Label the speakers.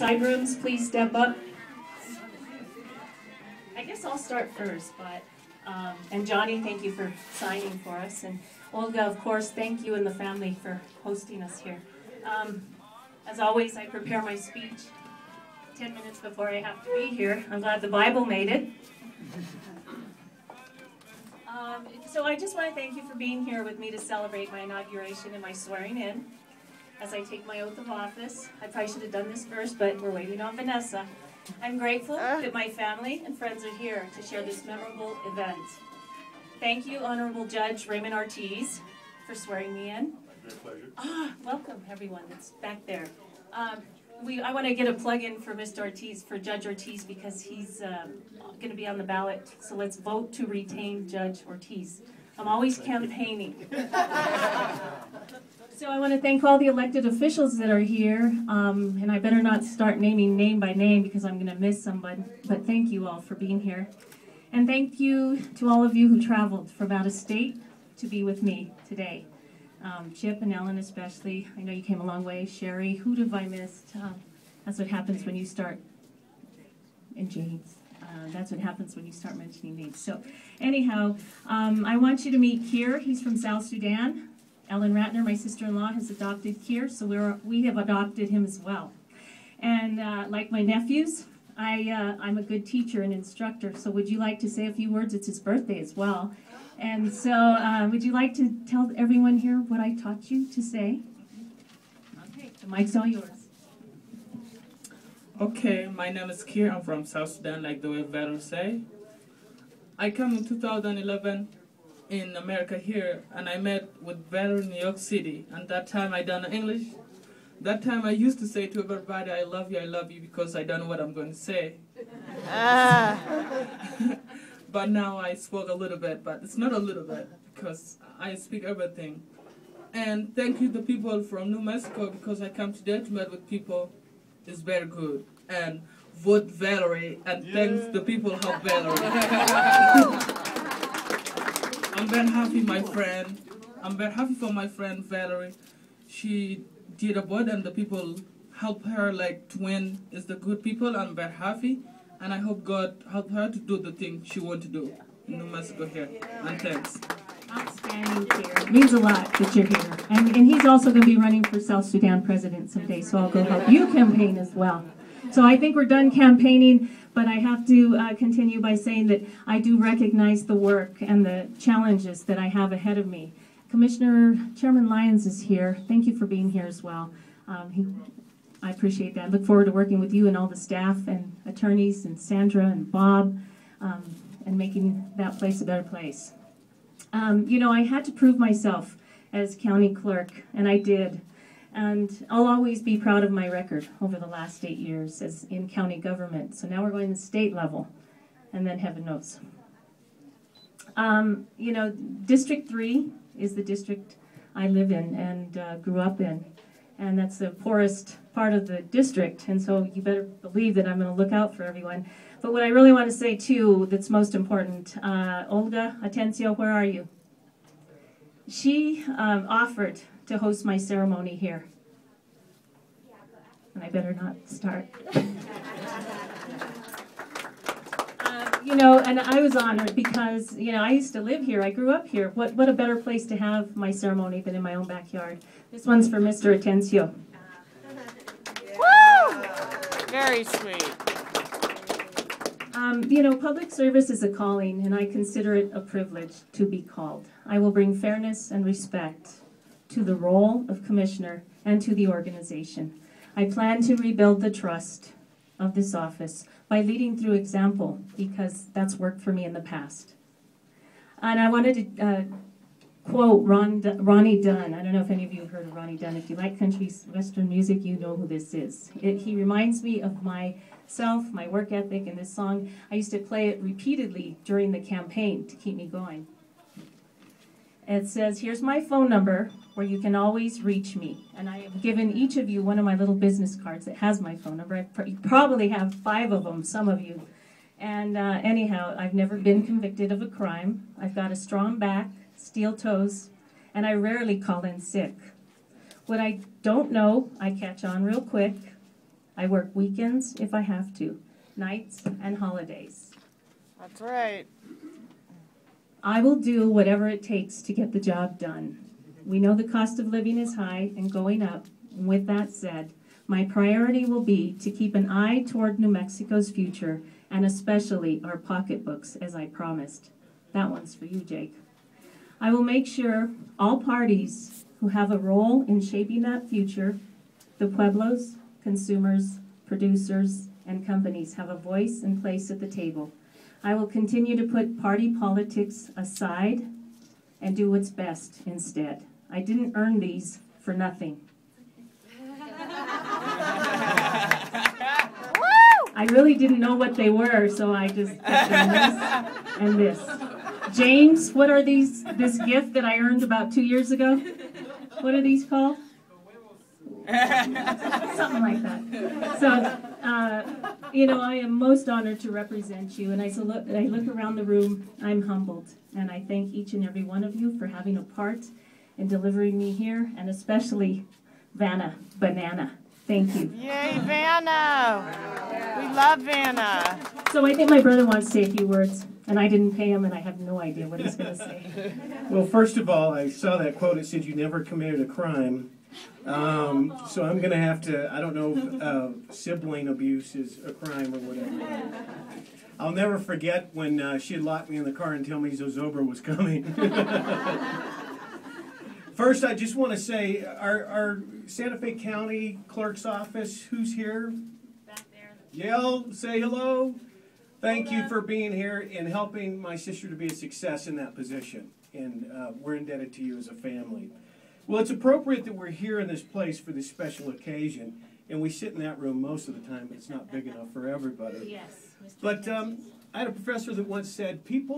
Speaker 1: side rooms, please step up. I guess I'll start first, but, and Johnny, thank you for signing for us. And Olga, of course, thank you and the family for hosting us here. As always, I prepare my speech 10 minutes before I have to be here. I'm glad the Bible made it. So I just want to thank you for being here with me to celebrate my inauguration and my swearing in as I take my oath of office. I probably should have done this first, but we're waiting on Vanessa. I'm grateful that my family and friends are here to share this memorable event. Thank you, Honorable Judge Raymond Ortiz, for swearing me in.
Speaker 2: My pleasure.
Speaker 1: Welcome, everyone that's back there. I want to get a plug-in for Mr. Ortiz, for Judge Ortiz, because he's going to be on the ballot. So let's vote to retain Judge Ortiz. I'm always campaigning. So I want to thank all the elected officials that are here, and I better not start naming name by name because I'm going to miss somebody, but thank you all for being here. And thank you to all of you who traveled from out of state to be with me today. Chip and Ellen especially, I know you came a long way. Sherry, who have I missed? That's what happens when you start, and James. That's what happens when you start mentioning names. So anyhow, I want you to meet Kier. He's from South Sudan. Ellen Ratner, my sister-in-law, has adopted Kier, so we have adopted him as well. And like my nephews, I'm a good teacher and instructor, so would you like to say a few words? It's his birthday as well. And so would you like to tell everyone here what I taught you to say? Okay, the mic's all yours.
Speaker 3: Okay, my name is Kier. I'm from South Sudan, like the way Vero say. I came in 2011 in America here, and I met with Vero in New York City. And that time I done English. That time I used to say to everybody, I love you, because I don't know what I'm going to say. But now I spoke a little bit, but it's not a little bit, because I speak everything. And thank you to people from New Mexico, because I come today to meet with people. It's very good. And vote Valerie, and thanks the people help Valerie. I'm very happy, my friend. I'm very happy for my friend Valerie. She did a vote, and the people help her like to win. Is the good people. I'm very happy, and I hope God help her to do the thing she want to do in New Mexico here. And thanks.
Speaker 1: Outstanding, Kier. It means a lot that you're here. And he's also going to be running for South Sudan president someday, so I'll go help you campaign as well. So I think we're done campaigning, but I have to continue by saying that I do recognize the work and the challenges that I have ahead of me. Chairman Lyons is here. Thank you for being here as well. I appreciate that. I look forward to working with you and all the staff and attorneys and Sandra and Bob and making that place a better place. You know, I had to prove myself as county clerk, and I did. And I'll always be proud of my record over the last 8 years as in county government. So now we're going to the state level, and then heaven knows. You know, District 3 is the district I live in and grew up in. And that's the poorest part of the district. And so you better believe that I'm going to look out for everyone. But what I really want to say, too, that's most important, Olga Atencio, where are you? She offered to host my ceremony here. And I better not start. You know, and I was honored because, you know, I used to live here. I grew up here. What a better place to have my ceremony than in my own backyard. This one's for Mr. Atencio.
Speaker 4: Woo! Very sweet.
Speaker 1: You know, public service is a calling, and I consider it a privilege to be called. I will bring fairness and respect to the role of commissioner and to the organization. I plan to rebuild the trust of this office by leading through example, because that's worked for me in the past. And I wanted to quote Ronnie Dunn. I don't know if any of you have heard of Ronnie Dunn. If you like country western music, you know who this is. He reminds me of myself, my work ethic, and this song. I used to play it repeatedly during the campaign to keep me going. It says, here's my phone number where you can always reach me. And I have given each of you one of my little business cards that has my phone number. You probably have 5 of them, some of you. And anyhow, I've never been convicted of a crime. I've got a strong back, steel toes, and I rarely call in sick. What I don't know, I catch on real quick. I work weekends if I have to, nights and holidays.
Speaker 4: That's right.
Speaker 1: I will do whatever it takes to get the job done. We know the cost of living is high and going up. And with that said, my priority will be to keep an eye toward New Mexico's future and especially our pocketbooks, as I promised. That one's for you, Jake. I will make sure all parties who have a role in shaping that future, the Pueblos, consumers, producers, and companies have a voice and place at the table. I will continue to put party politics aside and do what's best instead. I didn't earn these for nothing. I really didn't know what they were, so I just put this and this. James, what are these, this gift that I earned about 2 years ago? What are these called? Something like that. So, you know, I am most honored to represent you, and I look around the room, I'm humbled, and I thank each and every one of you for having a part in delivering me here, and especially Vanna Banana. Thank you.
Speaker 4: Yay, Vanna! We love Vanna.
Speaker 1: So I think my brother wants to say a few words, and I didn't pay him, and I have no idea what he's going to say.
Speaker 2: Well, first of all, I saw that quote. It said you never committed a crime. So I'm going to have to, I don't know if sibling abuse is a crime or whatever. I'll never forget when she'd lock me in the car and tell me Zozobra was coming. First, I just want to say, our Santa Fe County Clerk's Office, who's here? Back there. Yell, say hello. Thank you for being here and helping my sister to be a success in that position. And we're indebted to you as a family. Well, it's appropriate that we're here in this place for this special occasion. And we sit in that room most of the time, but it's not big enough for everybody.
Speaker 1: Yes.
Speaker 2: But I had a professor that once said, people